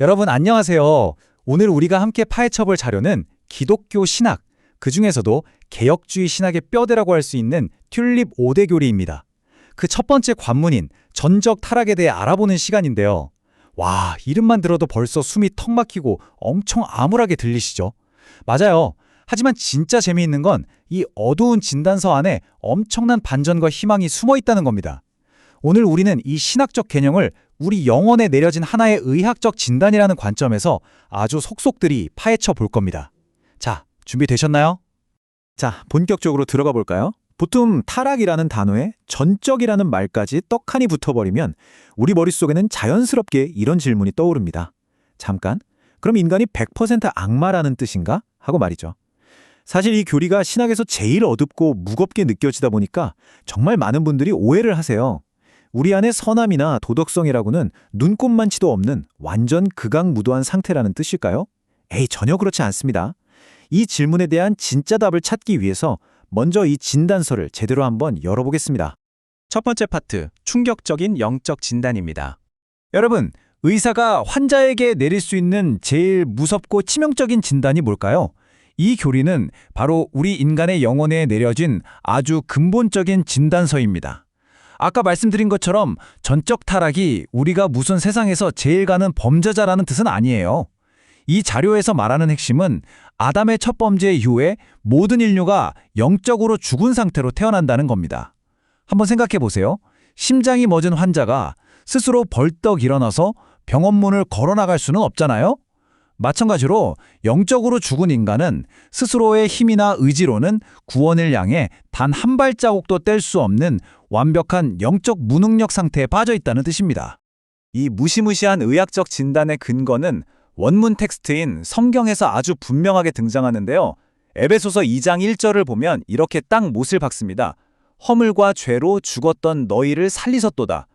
여러분 안녕하세요. 오늘 우리가 함께 파헤쳐볼 자료는 기독교 신학, 그중에서도 개혁주의 신학의 뼈대라고 할 수 있는 튤립 5대 교리입니다. 그 첫 번째 관문인 전적 타락에 대해 알아보는 시간인데요. 와, 이름만 들어도 벌써 숨이 턱 막히고 엄청 암울하게 들리시죠? 맞아요. 하지만 진짜 재미있는 건 이 어두운 진단서 안에 엄청난 반전과 희망이 숨어 있다는 겁니다. 오늘 우리는 이 신학적 개념을 우리 영혼에 내려진 하나의 의학적 진단이라는 관점에서 아주 속속들이 파헤쳐 볼 겁니다. 자, 준비되셨나요? 자, 본격적으로 들어가 볼까요? 보통 타락이라는 단어에 전적이라는 말까지 떡하니 붙어버리면 우리 머릿속에는 자연스럽게 이런 질문이 떠오릅니다. 잠깐, 그럼 인간이 100% 악마라는 뜻인가? 하고 말이죠. 사실 이 교리가 신학에서 제일 어둡고 무겁게 느껴지다 보니까 정말 많은 분들이 오해를 하세요. 우리 안에 선함이나 도덕성이라고는 눈꼽만치도 없는 완전 극악무도한 상태라는 뜻일까요? 에이, 전혀 그렇지 않습니다. 이 질문에 대한 진짜 답을 찾기 위해서 먼저 이 진단서를 제대로 한번 열어보겠습니다. 첫 번째 파트, 충격적인 영적 진단입니다. 여러분, 의사가 환자에게 내릴 수 있는 제일 무섭고 치명적인 진단이 뭘까요? 이 교리는 바로 우리 인간의 영혼에 내려진 아주 근본적인 진단서입니다. 아까 말씀드린 것처럼 전적 타락이 우리가 무슨 세상에서 제일 가는 범죄자라는 뜻은 아니에요. 이 자료에서 말하는 핵심은 아담의 첫 범죄 이후에 모든 인류가 영적으로 죽은 상태로 태어난다는 겁니다. 한번 생각해 보세요. 심장이 멎은 환자가 스스로 벌떡 일어나서 병원 문을 걸어나갈 수는 없잖아요? 마찬가지로 영적으로 죽은 인간은 스스로의 힘이나 의지로는 구원을 향해 단 한 발자국도 뗄 수 없는 완벽한 영적 무능력 상태에 빠져 있다는 뜻입니다. 이 무시무시한 의학적 진단의 근거는 원문 텍스트인 성경에서 아주 분명하게 등장하는데요. 에베소서 2장 1절을 보면 이렇게 딱 못을 박습니다. 허물과 죄로 죽었던 너희를 살리셨도다.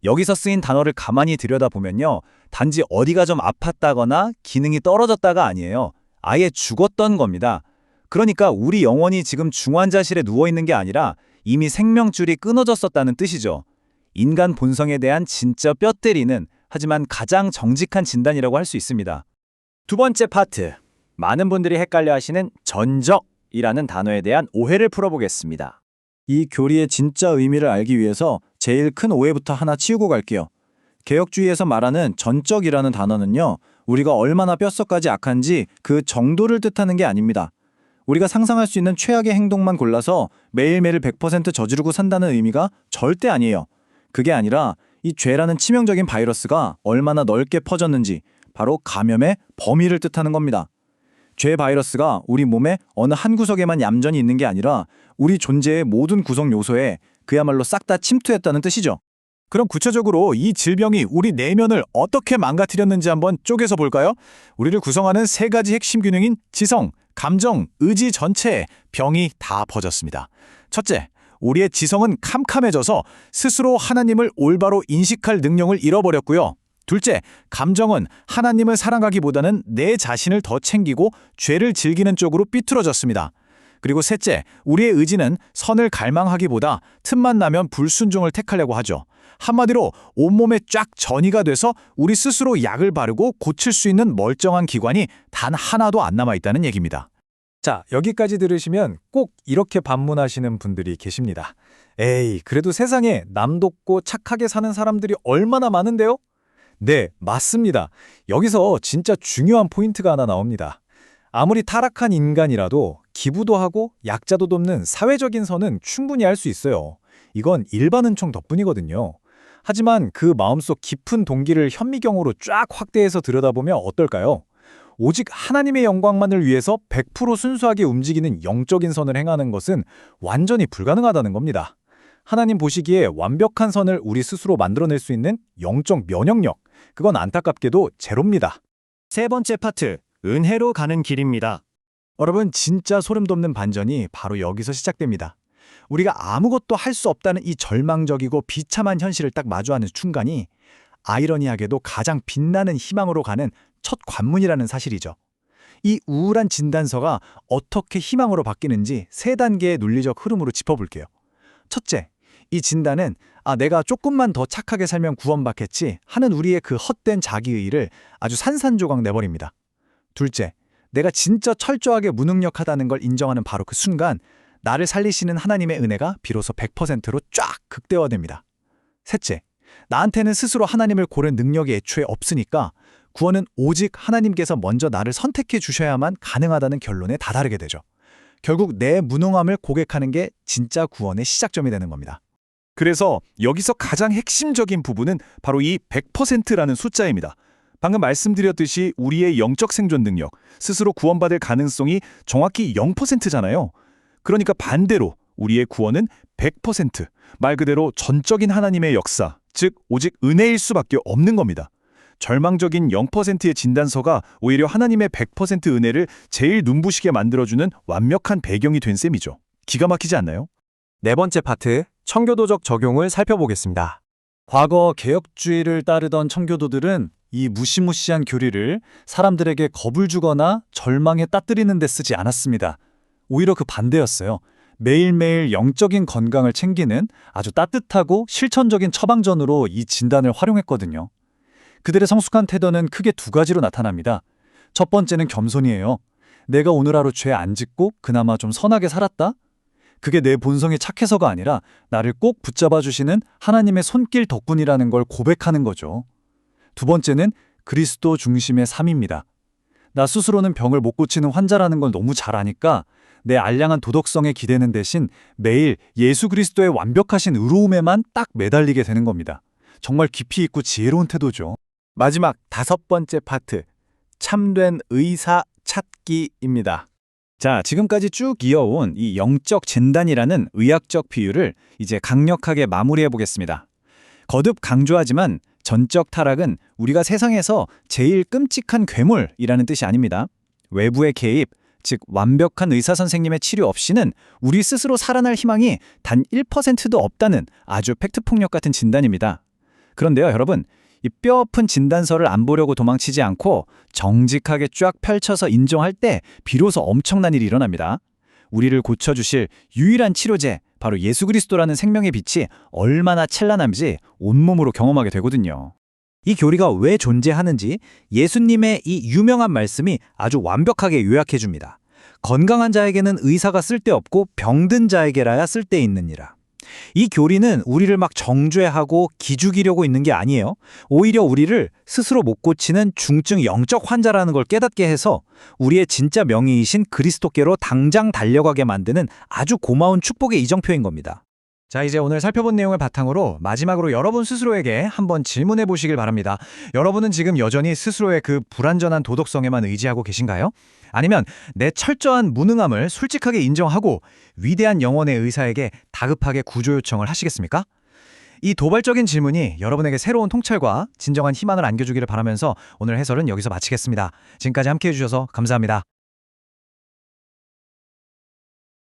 여기서 쓰인 단어를 가만히 들여다보면요. 단지 어디가 좀 아팠다거나 기능이 떨어졌다가 아니에요. 아예 죽었던 겁니다. 그러니까 우리 영혼이 지금 중환자실에 누워있는 게 아니라 이미 생명줄이 끊어졌었다는 뜻이죠. 인간 본성에 대한 진짜 뼈 때리는 하지만 가장 정직한 진단이라고 할 수 있습니다. 두 번째 파트, 많은 분들이 헷갈려 하시는 전적이라는 단어에 대한 오해를 풀어보겠습니다. 이 교리의 진짜 의미를 알기 위해서 제일 큰 오해부터 하나 치우고 갈게요. 개혁주의에서 말하는 전적이라는 단어는요, 우리가 얼마나 뼛속까지 악한지 그 정도를 뜻하는 게 아닙니다. 우리가 상상할 수 있는 최악의 행동만 골라서 매일매일 100% 저지르고 산다는 의미가 절대 아니에요. 그게 아니라 이 죄라는 치명적인 바이러스가 얼마나 넓게 퍼졌는지 바로 감염의 범위를 뜻하는 겁니다. 죄 바이러스가 우리 몸의 어느 한 구석에만 얌전히 있는 게 아니라 우리 존재의 모든 구성 요소에 그야말로 싹 다 침투했다는 뜻이죠. 그럼 구체적으로 이 질병이 우리 내면을 어떻게 망가뜨렸는지 한번 쪼개서 볼까요? 우리를 구성하는 세 가지 핵심 균형인 지성, 감정, 의지 전체에 병이 다 퍼졌습니다. 첫째, 우리의 지성은 캄캄해져서 스스로 하나님을 올바로 인식할 능력을 잃어버렸고요. 둘째, 감정은 하나님을 사랑하기보다는 내 자신을 더 챙기고 죄를 즐기는 쪽으로 삐뚤어졌습니다. 그리고 셋째, 우리의 의지는 선을 갈망하기보다 틈만 나면 불순종을 택하려고 하죠. 한마디로 온몸에 쫙 전이가 돼서 우리 스스로 약을 바르고 고칠 수 있는 멀쩡한 기관이 단 하나도 안 남아있다는 얘기입니다. 자, 여기까지 들으시면 꼭 이렇게 반문하시는 분들이 계십니다. 에이, 그래도 세상에 남 돕고 착하게 사는 사람들이 얼마나 많은데요? 네, 맞습니다. 여기서 진짜 중요한 포인트가 하나 나옵니다. 아무리 타락한 인간이라도 기부도 하고 약자도 돕는 사회적인 선은 충분히 할 수 있어요. 이건 일반 은총 덕분이거든요. 하지만 그 마음속 깊은 동기를 현미경으로 쫙 확대해서 들여다보면 어떨까요? 오직 하나님의 영광만을 위해서 100% 순수하게 움직이는 영적인 선을 행하는 것은 완전히 불가능하다는 겁니다. 하나님 보시기에 완벽한 선을 우리 스스로 만들어낼 수 있는 영적 면역력, 그건 안타깝게도 제로입니다. 세 번째 파트, 은혜로 가는 길입니다. 여러분, 진짜 소름 돋는 반전이 바로 여기서 시작됩니다. 우리가 아무것도 할 수 없다는 이 절망적이고 비참한 현실을 딱 마주하는 순간이 아이러니하게도 가장 빛나는 희망으로 가는 첫 관문이라는 사실이죠. 이 우울한 진단서가 어떻게 희망으로 바뀌는지 세 단계의 논리적 흐름으로 짚어볼게요. 첫째, 이 진단은 내가 조금만 더 착하게 살면 구원받겠지 하는 우리의 그 헛된 자기의의를 아주 산산조각 내버립니다. 둘째, 내가 진짜 철저하게 무능력하다는 걸 인정하는 바로 그 순간 나를 살리시는 하나님의 은혜가 비로소 100%로 쫙 극대화됩니다. 셋째, 나한테는 스스로 하나님을 고를 능력이 애초에 없으니까 구원은 오직 하나님께서 먼저 나를 선택해 주셔야만 가능하다는 결론에 다다르게 되죠. 결국 내 무능함을 고백하는 게 진짜 구원의 시작점이 되는 겁니다. 그래서 여기서 가장 핵심적인 부분은 바로 이 100%라는 숫자입니다. 방금 말씀드렸듯이 우리의 영적 생존 능력, 스스로 구원받을 가능성이 정확히 0%잖아요. 그러니까 반대로 우리의 구원은 100%, 말 그대로 전적인 하나님의 역사, 즉 오직 은혜일 수밖에 없는 겁니다. 절망적인 0%의 진단서가 오히려 하나님의 100% 은혜를 제일 눈부시게 만들어주는 완벽한 배경이 된 셈이죠. 기가 막히지 않나요? 네 번째 파트, 청교도적 적용을 살펴보겠습니다. 과거 개혁주의를 따르던 청교도들은 이 무시무시한 교리를 사람들에게 겁을 주거나 절망에 따뜨리는 데 쓰지 않았습니다. 오히려 그 반대였어요. 매일매일 영적인 건강을 챙기는 아주 따뜻하고 실천적인 처방전으로 이 진단을 활용했거든요. 그들의 성숙한 태도는 크게 두 가지로 나타납니다. 첫 번째는 겸손이에요. 내가 오늘 하루 죄 안 짓고 그나마 좀 선하게 살았다? 그게 내 본성이 착해서가 아니라 나를 꼭 붙잡아 주시는 하나님의 손길 덕분이라는 걸 고백하는 거죠. 두 번째는 그리스도 중심의 삶입니다. 나 스스로는 병을 못 고치는 환자라는 걸 너무 잘 아니까 내 알량한 도덕성에 기대는 대신 매일 예수 그리스도의 완벽하신 의로움에만 딱 매달리게 되는 겁니다. 정말 깊이 있고 지혜로운 태도죠. 마지막 다섯 번째 파트, 참된 의사 찾기입니다. 자, 지금까지 쭉 이어온 이 영적 진단이라는 의학적 비유를 이제 강력하게 마무리해 보겠습니다. 거듭 강조하지만 전적 타락은 우리가 세상에서 제일 끔찍한 괴물이라는 뜻이 아닙니다. 외부의 개입, 즉 완벽한 의사 선생님의 치료 없이는 우리 스스로 살아날 희망이 단 1%도 없다는 아주 팩트폭력 같은 진단입니다. 그런데요, 여러분, 이 뼈아픈 진단서를 안 보려고 도망치지 않고 정직하게 쫙 펼쳐서 인정할 때 비로소 엄청난 일이 일어납니다. 우리를 고쳐주실 유일한 치료제, 바로 예수 그리스도라는 생명의 빛이 얼마나 찬란한지 온몸으로 경험하게 되거든요. 이 교리가 왜 존재하는지 예수님의 이 유명한 말씀이 아주 완벽하게 요약해 줍니다. 건강한 자에게는 의사가 쓸데없고 병든 자에게라야 쓸데있느니라. 이 교리는 우리를 막 정죄하고 기죽이려고 있는 게 아니에요. 오히려 우리를 스스로 못 고치는 중증 영적 환자라는 걸 깨닫게 해서 우리의 진짜 명의이신 그리스도께로 당장 달려가게 만드는 아주 고마운 축복의 이정표인 겁니다. 자, 이제 오늘 살펴본 내용을 바탕으로 마지막으로 여러분 스스로에게 한번 질문해 보시길 바랍니다. 여러분은 지금 여전히 스스로의 그 불완전한 도덕성에만 의지하고 계신가요? 아니면 내 철저한 무능함을 솔직하게 인정하고 위대한 영혼의 의사에게 다급하게 구조 요청을 하시겠습니까? 이 도발적인 질문이 여러분에게 새로운 통찰과 진정한 희망을 안겨주기를 바라면서 오늘 해설은 여기서 마치겠습니다. 지금까지 함께해 주셔서 감사합니다.